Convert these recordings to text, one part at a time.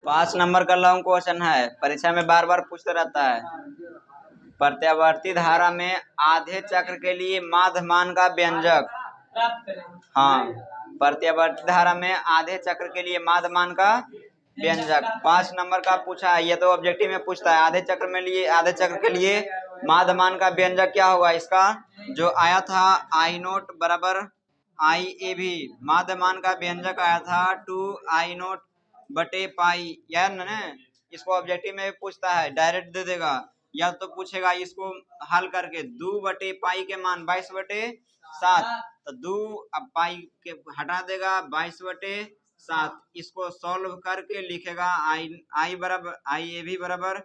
5 number का long question है, परीक्षा में बार बार पूछता रहता है। प्रत्यावर्ती धारा में आधे चक्र के लिए माध्यमान का व्यंजक। हाँ, प्रत्यावर्ती धारा में आधे चक्र के लिए माध्यमान का व्यंजक 5 नंबर का पूछा है। ये तो ऑब्जेक्टिव में पूछता है। आधे चक्र के लिए माध्यमान का व्यंजक क्या होगा? इसका जो आया था आई नोट बराबर आई ए भी, माध्यमान का व्यंजक आया था 2I0 बटे पाई, यार ना। इसको ऑब्जेक्टिव में पूछता है, डायरेक्ट दे देगा या तो पूछेगा इसको हल करके 2 बटे पाई के मान 22 बटे 7, तो 2 अब पाई के हटा देगा 22 बटे 7। इसको सॉल्व करके लिखेगा आई बराबर आई ए भी बराबर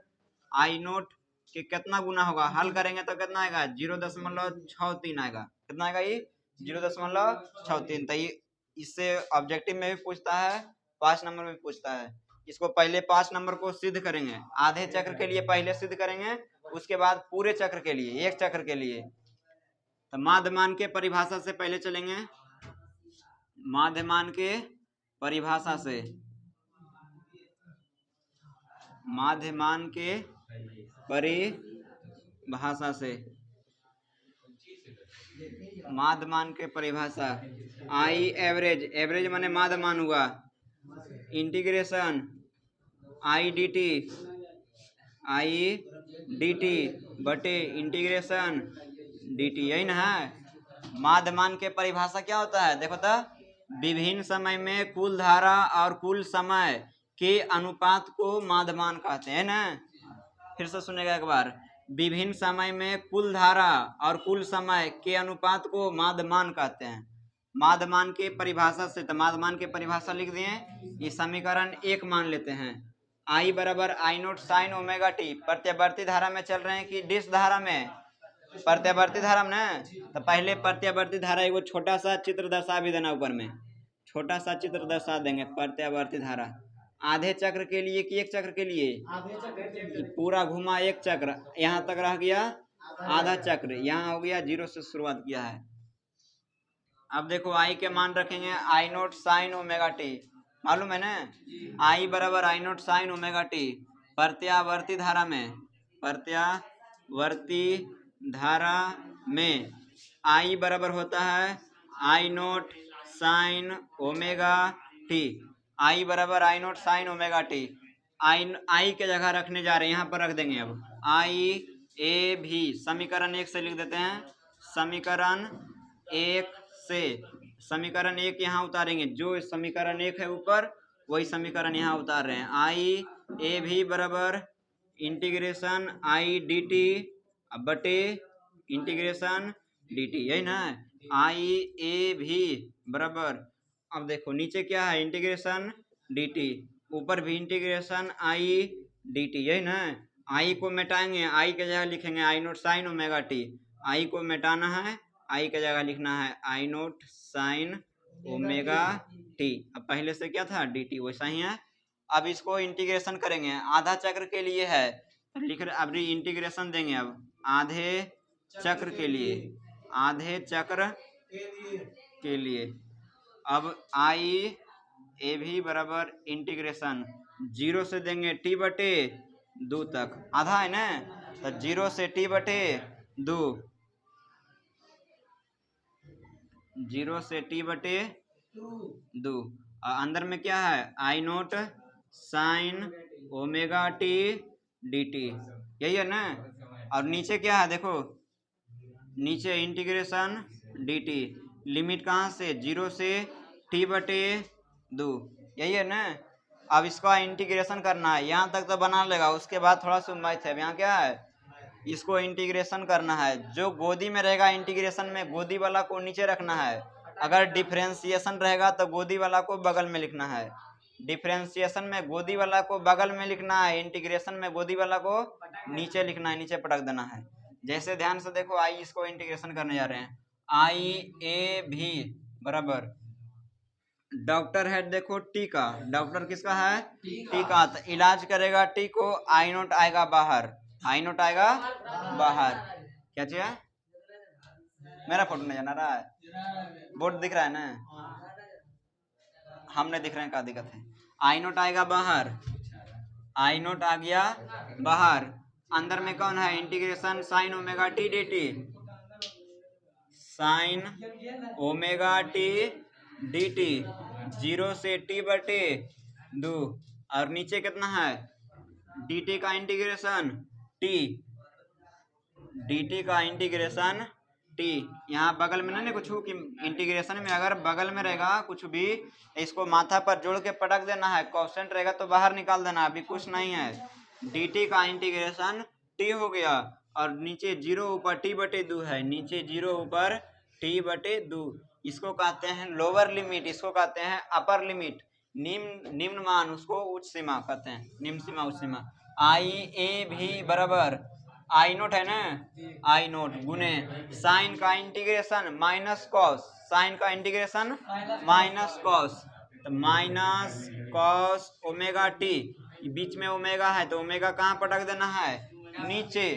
आई नोट के कितना गुना होगा? हल करेंगे तो कितना आएगा? 0.63 आएगा। कितना आएगा? ये 0.63। तो ये इससे ऑब्जेक्टिव में भी पूछता है, 5 नंबर में पूछता है। इसको पहले 5 नंबर को सिद्ध करेंगे, आधे चक्र के लिए पहले सिद्ध करेंगे, उसके बाद पूरे चक्र के लिए, एक चक्र के लिए। तो माध्यमान के परिभाषा से पहले चलेंगे। माध्यमान के परिभाषा से, माध्यमान के परिभाषा से, माध्यमान के परिभाषा आई एवरेज, एवरेज माने माध्यमान हुआ, इंटीग्रेशन आई डी टी बटे इंटीग्रेशन डी टी, यही ना है। माध्यमान के परिभाषा क्या होता है? देखो तो, विभिन्न समय में कुल धारा और कुल समय के अनुपात को माध्यमान कहते हैं ना। फिर से सुनेगा एक बार, विभिन्न समय में कुल धारा और कुल समय के अनुपात को माध्यमान कहते हैं। माध्यमान के परिभाषा से, तो माध्यमान के परिभाषा लिख दिए। ये समीकरण 1 मान लेते हैं, आई बराबर आई नोट साइन ओमेगा टी। प्रत्यावर्ती धारा में चल रहे हैं कि डिस धारा में? प्रत्यावर्ती धारा में ना। तो पहले प्रत्यावर्ती धारा एगो छोटा सा चित्र दर्शा भी देना, ऊपर में छोटा सा चित्र दर्शा देंगे। प्रत्यावर्ती धारा आधे चक्र के लिए कि एक चक्र के लिए? पूरा घुमा एक चक्र, यहाँ तक रह गया आधा चक्र, यहाँ हो गया 0 से शुरुआत किया है। अब देखो आई के मान रखेंगे आई नोट साइन ओमेगा टी, मालूम है ना, आई बराबर आई नोट साइन ओमेगा टी। प्रत्यावर्ती धारा में, प्रत्यावर्ती धारा में आई बराबर होता है I naught sine omega T. आई बराबर आई नोट साइन ओमेगा टी। आई के जगह रखने जा रहे हैं, यहाँ पर रख देंगे। अब आई ए भी समीकरण 1 से लिख देते हैं। समीकरण 1 से, समीकरण 1 यहाँ उतारेंगे, जो समीकरण 1 है ऊपर वही समीकरण यहाँ उतार रहे हैं। आई ए भी बराबर इंटीग्रेशन आई डी टी बटे इंटीग्रेशन डी टी, यही ना। आई ए भी बराबर, अब देखो नीचे क्या है? इंटीग्रेशन डी टी, ऊपर भी इंटीग्रेशन आई डी टी, यही ना। आई को मिटाएंगे, आई के जगह लिखेंगे आई नोट साइन ओमेगा टी। आई को मिटाना है, आई के जगह लिखना है I naught sine omega T. अब पहले से क्या था? डी टी, वैसा ही है। अब इसको इंटीग्रेशन करेंगे, आधा चक्र के लिए है, लिख रहे अब इंटीग्रेशन देंगे। अब आधे चक्र के लिए, आधे चक्र के लिए अब आई ए भी बराबर इंटीग्रेशन 0 से देंगे टी बटे 2 तक, आधा है ना, तो 0 से टी बटे 2, 0 से टी बटे 2। अंदर में क्या है? I naught sine omega t d t, यही है ना। और नीचे क्या है? देखो नीचे इंटीग्रेशन डी टी, लिमिट कहाँ से? 0 से टी बटे 2, यही है ना। अब इसका इंटीग्रेशन करना है, यहाँ तक तो बना लेगा, उसके बाद थोड़ा सा मैथ है। यहाँ क्या है? इसको इंटीग्रेशन करना है, जो गोदी में रहेगा इंटीग्रेशन में गोदी वाला को नीचे रखना है, अगर डिफरेंशिएशन रहेगा तो गोदी वाला को बगल में लिखना है। डिफरेंशिएशन में गोदी वाला को बगल में लिखना है, इंटीग्रेशन में गोदी वाला को नीचे लिखना है, नीचे पटक देना है। जैसे ध्यान से देखो, आई इसको इंटीग्रेशन करने जा रहे हैं। आई ए भी बराबर, डॉक्टर है देखो टी का, डॉक्टर किसका है? टी का। तो इलाज करेगा टी को, आई नोट आएगा बाहर, आई नोट आएगा बाहर। क्या चाहिए? मेरा फोटो नहीं जाना रहा है, बोर्ड दिख रहा है ना, हमने दिख रहे हैं, क्या दिक्कत है? आई नोट आएगा बाहर, आई नोट आ गया बाहर, अंदर में कौन है, integration sign omega t d T, sign omega t d T, 0 से टी बटे 2, और नीचे कितना है, डी टी का इंटीग्रेशन टी, dt का इंटीग्रेशन t, यहाँ बगल में ना कुछ कि इंटीग्रेशन में अगर बगल में रहेगा कुछ भी, इसको माथा पर जोड़ के पटक देना है, कांस्टेंट रहेगा तो बाहर निकाल देना, अभी कुछ नहीं है। dt का इंटीग्रेशन t हो गया, और नीचे 0 ऊपर t बटे 2 है, नीचे 0 ऊपर t बटे 2, इसको कहते हैं लोअर लिमिट, इसको कहते हैं अपर लिमिट, निम्न मान उसको उच्च सीमा कहते हैं, निम्न सीमा उच्च सीमा। आई ए भी बराबर आई नोट है ना, आई नोट गुने साइन का इंटीग्रेशन माइनस कॉस, साइन का इंटीग्रेशन माइनस कॉस, तो माइनस कॉस ओमेगा टी, बीच में ओमेगा है तो ओमेगा कहाँ पटक देना है, नीचे।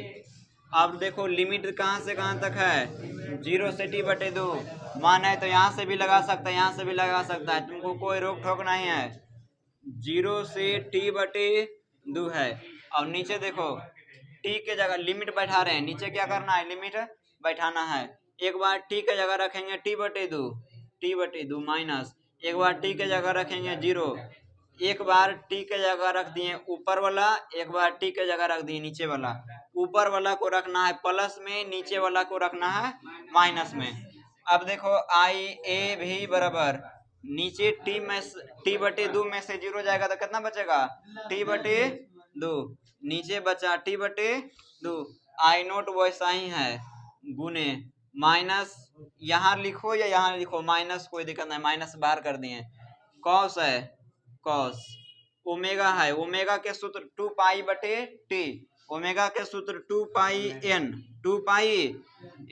अब देखो लिमिट कहाँ से कहाँ तक है, 0 से टी बटे 2, मान है तो यहाँ से भी लगा सकता है, यहाँ से भी लगा सकता है, तुमको कोई रोक ठोक नहीं है। 0 से टी बटे 2 है, और नीचे देखो टी के जगह लिमिट बैठा रहे हैं, नीचे क्या करना है, लिमिट बैठाना है। एक बार टी के जगह रखेंगे टी बटे 2 माइनस, एक बार टी के जगह रखेंगे 0, एक बार टी के जगह रख दिए ऊपर वाला, एक बार टी के जगह रख दिए नीचे वाला, ऊपर वाला को रखना है प्लस में, नीचे वाला को रखना है माइनस में। अब देखो आई ए भी बराबर नीचे टी बटे 2 में से 0 जाएगा तो कितना बचेगा, टी बटे 2, नीचे बचा टी बटे 2, आई नोट वैसा ही है गुने माइनस, यहाँ लिखो या यहाँ लिखो माइनस, कोई दिक्कत नहीं, माइनस बाहर कर दिए, कॉस है कॉस, ओमेगा है, ओमेगा के सूत्र 2 पाई बटे टी, ओमेगा के सूत्र 2 पाई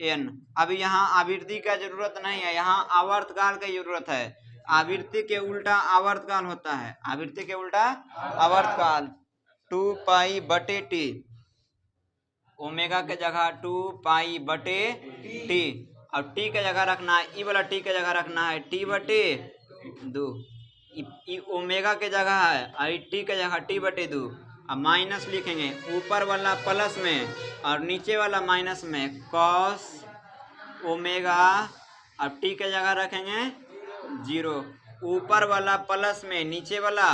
एन। अभी यहाँ आवृत्ति का जरूरत नहीं है, यहाँ आवर्तकाल की जरूरत है, आवृत्ति के उल्टा आवर्तकाल होता है, आवृत्ति के उल्टा आवर्तकाल, 2 पाई बटे टी, ओमेगा के जगह 2 पाई बटे टी, और टी के जगह रखना है, ई वाला टी के जगह रखना है टी बटे 2, ओमेगा के जगह है और टी के जगह टी बटे 2, अब माइनस लिखेंगे, ऊपर वाला प्लस में और नीचे वाला माइनस में, कॉस ओमेगा, अब टी के जगह रखेंगे 0, ऊपर वाला प्लस में, नीचे वाला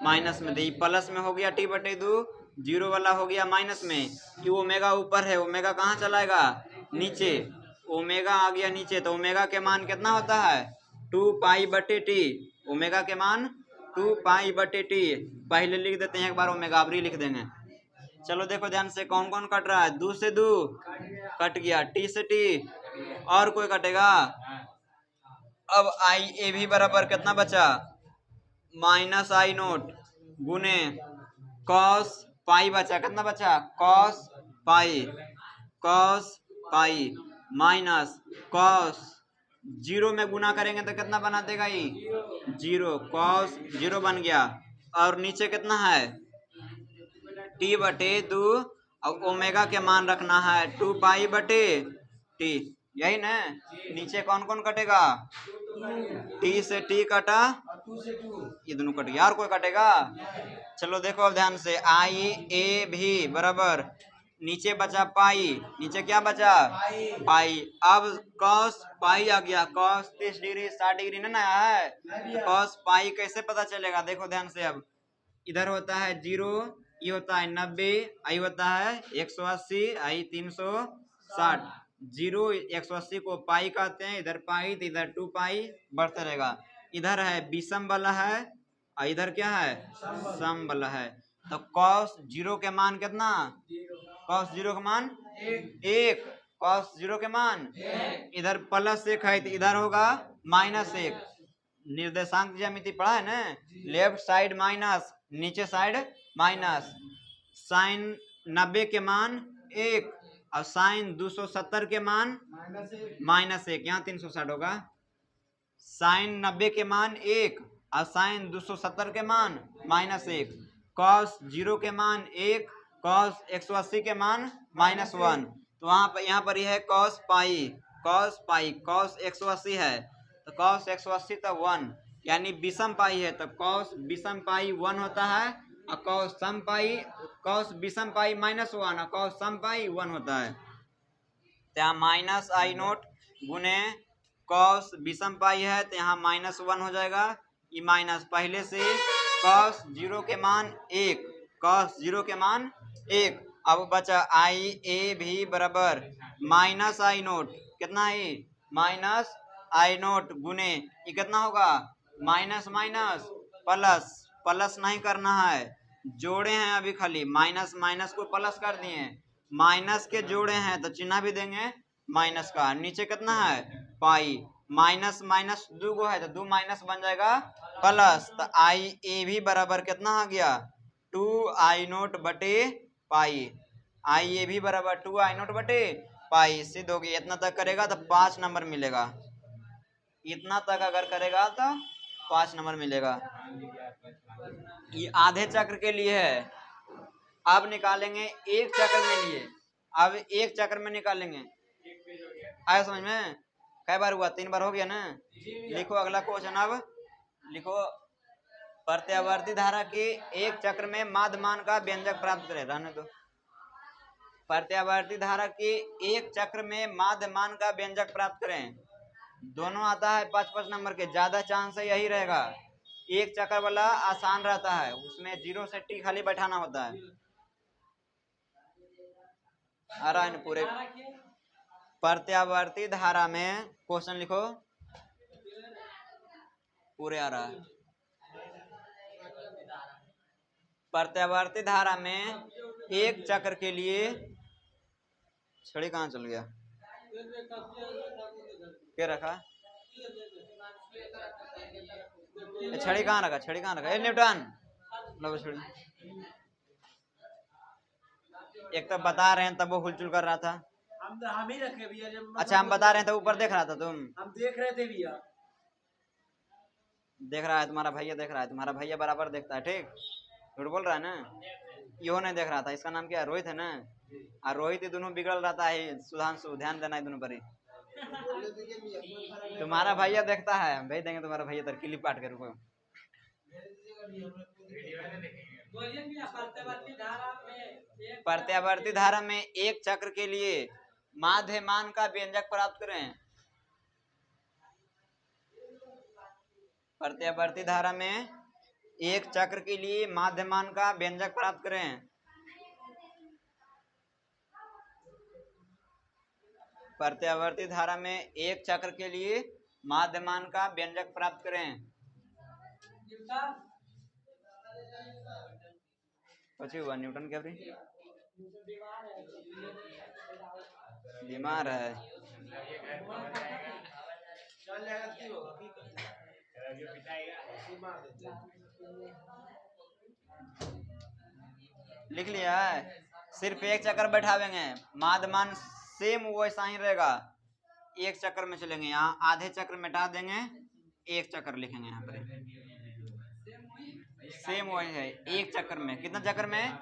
माइनस में, तो प्लस में हो गया टी बटे 2, 0 वाला हो गया माइनस में, कि ओमेगा ऊपर है, ओमेगा कहाँ चलाएगा, नीचे, ओमेगा आ गया नीचे, तो ओमेगा के मान कितना होता है, 2 पाई बटे टी, ओमेगा के मान 2 पाई बटे टी, पहले लिख देते हैं एक बार, ओमेगा अबरी लिख देंगे। चलो देखो ध्यान से, कौन कौन कट रहा है, 2 से 2 कट गया, टी से टी, और कोई कटेगा। अब आई ए भी बराबर कितना बचा, माइनस आई नोट गुने कॉस पाई बचा, कितना बचा, कॉस पाई माइनस कॉस, 0 में गुना करेंगे तो कितना बना देगा ये, 0, कॉस 0 बन गया, और नीचे कितना है, टी बटे 2, और ओमेगा के मान रखना है 2 पाई बटे टी, यही ना, नीचे कौन कौन कटेगा, टी से टी कटा, ये दोनों कट गया, और कोई कटेगा। चलो देखो अब ध्यान से, आई ए भी बराबर नीचे बचा पाई, नीचे क्या बचा, पाई, अब कॉस पाई आ गया, कॉस 30 डिग्री 60 डिग्री ना है, तो कॉस पाई कैसे पता चलेगा, देखो ध्यान से, अब इधर होता है 0, ये होता है 90, आई होता है 180, आई 360, 0 180 को पाई कहते हैं, इधर पाई तो इधर 2 पाई बढ़ता रहेगा, इधर है विषम वाला है और इधर क्या है, सम वाला है, तो कॉस 0 के मान कितना, कॉस 0 के मान 1, कॉस 0 के मान, इधर +1 है तो इधर होगा -1, निर्देशांक ज्यामिति पढ़ा है ना, लेफ्ट साइड माइनस, नीचे साइड माइनस, साइन 90 के मान 1 और साइन 270 के मान -1, यहाँ 360 होगा, साइन 90 के मान 1 और साइन 270 के मान -1, कॉस 0 के मान 1, कॉस 180 के मान -1, तो वहाँ पर यहाँ पर यह है कॉस पाई, कॉस 180 है तो कॉस 180 तो 1, यानी विषम पाई है तो कॉस विषम पाई 1 होता है, और कॉस सम पाई, कॉस विषम पाई -1 और कॉस सम पाई 1 होता है। तो यहाँ माइनस आई नोट गुने कॉस विषम पाई है तो यहाँ -1 हो जाएगा। ये माइनस पहले से कॉस 0 के मान 1, कॉस 0 के मान 1। अब बचा आई ए भी बराबर माइनस आई नोट, कितना है माइनस आई नोट गुने ये कितना होगा माइनस माइनस प्लस, प्लस नहीं करना है, जोड़े हैं अभी खाली माइनस माइनस को प्लस कर दिए, माइनस के जोड़े हैं तो चिन्ह भी देंगे माइनस का। नीचे कितना है पाई, माइनस माइनस दो गो है तो 2 माइनस बन जाएगा प्लस। तो आई ए भी बराबर कितना आ गया 2 आई नोट बटे पाई, आई ए भी बराबर 2 आई नोट बटे पाई। सिद्ध हो गया। इतना तक करेगा तो 5 नंबर मिलेगा, इतना तक अगर करेगा तो 5 नंबर मिलेगा। ये आधे चक्र के लिए है। अब निकालेंगे एक चक्र में लिए, अब एक चक्र में निकालेंगे। आया समझ में? कई बार हुआ 3 बार हो गया ना। लिखो अगला क्वेश्चन। अब लिखो प्रत्यावर्ती धारा के एक चक्र में माध्यमान का व्यंजक प्राप्त करें। रहने दो। प्रत्यावर्ती धारा के एक चक्र में माध्यमान का व्यंजक प्राप्त करें। दोनों आता है 5-5 नंबर के, ज्यादा चांस है यही रहेगा। एक चक्र वाला आसान रहता है, उसमें 0 से टी खाली बैठाना होता है। आ रहा है पूरे प्रत्यावर्ती धारा में क्वेश्चन लिखो, पूरे आ रहा है। प्रत्यावर्ती धारा में एक चक्र के लिए छड़ी कहाँ चल गया, क्या रखा छड़ी कहाँ रखा, छड़ी कहाँ रखा, न्यूटन लो छड़ी। एक तो बता रहे हैं तब वो हुलचुल कर रहा था। हम ही रखे भैया। अच्छा हम बता रहे हैं तो ऊपर देख रहा था तुम? हम देख रहे थे भैया। देख रहा है तुम्हारा भैया, देख रहा है तुम्हारा भैया बराबर देखता है। ठीक, झूठ बोल रहा है ना। यो नहीं देख रहा था, इसका नाम क्या है रोहित है ना। और रोहित ही दोनों बिगड़ रहता है, सुधांशु ध्यान देना है दोनों पर ही। तुम्हारा भैया देखता है, हम भेज देंगे तुम्हारा भैया तर क्लिप काट के। रुको प्रत्यावर्ती धारा में एक चक्र के लिए माध्यमान का व्यंजक प्राप्त करें। प्रत्यावर्ती धारा में एक चक्र के लिए माध्यमान का व्यंजक प्राप्त करें। प्रत्यावर्ती धारा में एक चक्र के लिए माध्यमान का व्यंजक प्राप्त करें। कुछ हुआ न्यूटन क्या बीमार है। लिख लिया है। सिर्फ एक चक्कर बैठावेंगे, माध्यमान सेम वैसा ही रहेगा। एक चक्कर में चलेंगे, यहाँ आधे चक्र मिटा देंगे, एक चक्कर लिखेंगे यहाँ पर। सेम वही है। एक चक्कर में कितना चक्कर में,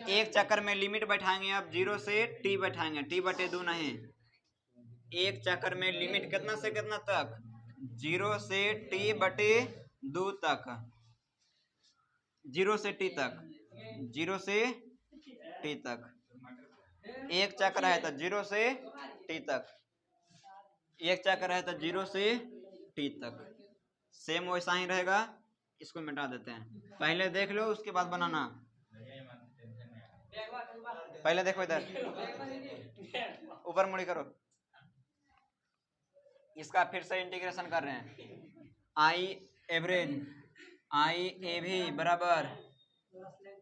एक चक्कर में लिमिट बैठाएंगे। अब 0 से टी बैठाएंगे, टी बटे 2 नहीं। एक चक्कर में लिमिट कितना से कितना तक, 0 से टी बटे 2 तक, 0 से टी तक, 0 से टी तक। एक चक्र है तो 0 से टी तक, एक चक्र है तो 0 से टी तक। सेम वैसा ही रहेगा। इसको मिटा देते हैं। पहले देख लो उसके बाद बनाना। पहले देखो इधर, ऊपर मुड़ी करो। इसका फिर से इंटीग्रेशन कर रहे हैं। आई एवरेज, आई ए भी बराबर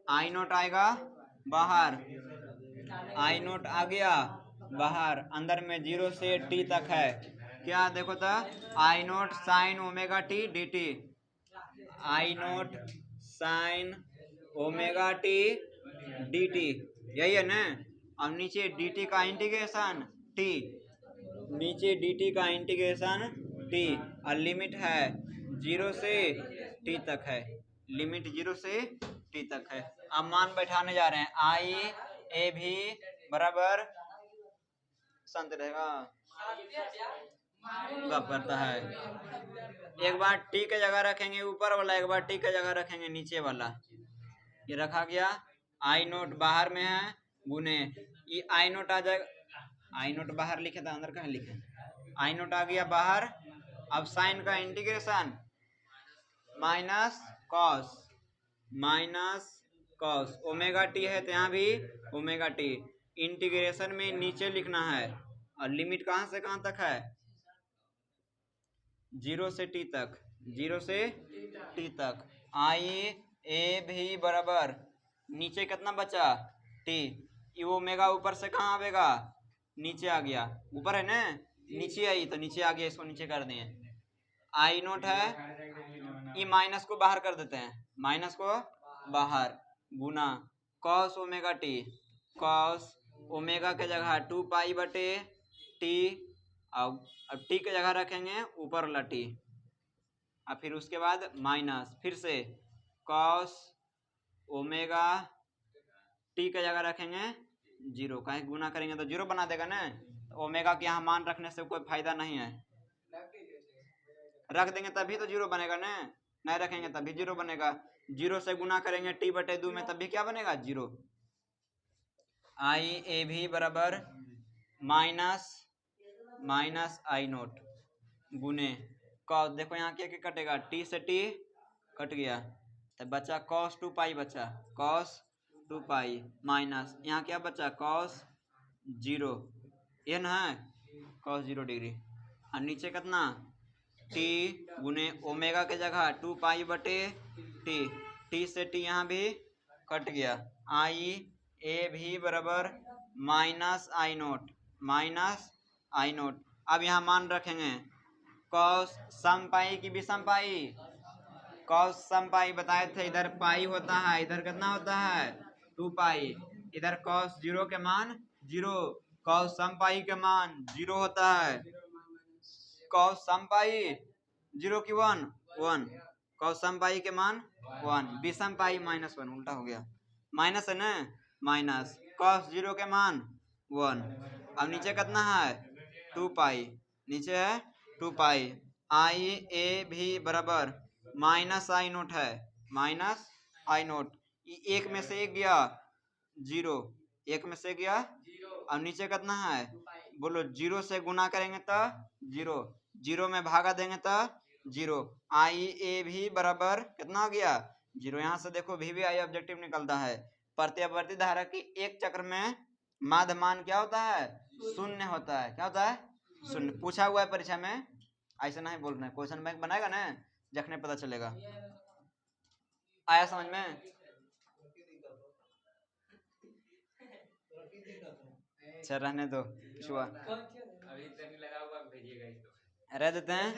आई नोट आएगा बाहर, आई नोट आ गया बाहर, अंदर में 0 से टी तक है। क्या देखो तो I naught sine omega t d t, I naught sine omega t d t, यही है ना। अब नीचे डी टी का इंटीग्रेशन टी, नीचे डी टी का इंटीग्रेशन टी, और लिमिट है 0 से टी तक है, लिमिट 0 से टी तक है। अब मान बैठाने जा रहे हैं। आई ए भी बराबर संत रहेगा कब करता है। एक बार टी के जगह रखेंगे ऊपर वाला, एक बार टी के जगह रखेंगे नीचे वाला। ये रखा गया, आई नोट बाहर में है, गुने ये आई नोट आ जाएगा, आई नोट बाहर लिखे था, अंदर कहाँ लिखे, आई नोट आ गया बाहर। अब साइन का integration minus cos omega T है तो यहाँ भी ओमेगा टी। इंटीग्रेशन में नीचे लिखना है और लिमिट कहाँ से कहाँ तक है, 0 से टी तक, 0 से टी तक। आई ए भी बराबर नीचे कितना बचा टी, ये ओमेगा ऊपर से कहाँ आवेगा, नीचे आ गया, ऊपर है ना, नीचे आई तो नीचे आ गया, इसको नीचे कर दिए। आई नोट है, ये माइनस को बाहर कर देते हैं, माइनस को बाहर, गुना cos omega t, cos omega के जगह 2 पाई बटे टी, अब टी के जगह रखेंगे ऊपर वाला टी, और फिर उसके बाद माइनस फिर से कॉस ओमेगा टी के जगह रखेंगे 0, कहीं गुना करेंगे तो 0 बना देगा ना, तो ओमेगा के यहाँ मान रखने से कोई फायदा नहीं है, रख देंगे तभी तो 0 बनेगा ना, नहीं रखेंगे तभी 0 बनेगा। 0 से गुना करेंगे टी बटे 2 में तभी क्या बनेगा 0। आई ए भी बराबर माइनस आई नोट गुने कॉस, देखो यहाँ क्या क्या कटेगा, टी से टी कट गया तो बचा कॉस 2 पाई, बचा कॉस 2 पाई, माइनस यहाँ क्या बचा कॉस 0, ये ना है कॉस 0 डिग्री, और नीचे कितना टी गुने ओमेगा के जगह 2 पाई बटे टी, टी से टी यहाँ भी कट गया। आई ए भी बराबर माइनस आई नोट। अब यहाँ मान रखेंगे कॉस सम पाई की विषम पाई, कॉस सम पाई बताए थे, इधर पाई होता है, इधर कितना होता है 2 पाई, इधर कॉस 0 के मान 0, कॉस सम पाई के मान 0 होता है, कॉस सम पाई 0 की 1 कॉस सम पाई के मान 1, विषम पाई -1, उल्टा हो गया, माइनस है ना, माइनस कॉस 0 के मान 1। अब नीचे कितना है 2 पाई, नीचे है 2 पाई। आई ए भी बराबर माइनस आई नोट है, माइनस आई नोट, एक में से एक गया 0, एक में से गया, अब नीचे कितना है बोलो, 0 से गुना करेंगे तो 0, 0 में भागा देंगे तो 0। आई ए भी बराबर कितना हो गया 0, यहाँ से देखो भी आई ऑब्जेक्टिव निकलता है, प्रत्यावर्ती धारा की एक चक्र में माध्य मान क्या होता है 0 होता है, क्या होता है 0, पूछा हुआ है परीक्षा में, ऐसा नहीं बोलना है, क्वेश्चन बैंक बनाएगा ना जखने पता चलेगा। आया समझ में? अच्छा रहने दो, छुआ अभी तक लगा हुआ भेजिएगा, रह देते हैं।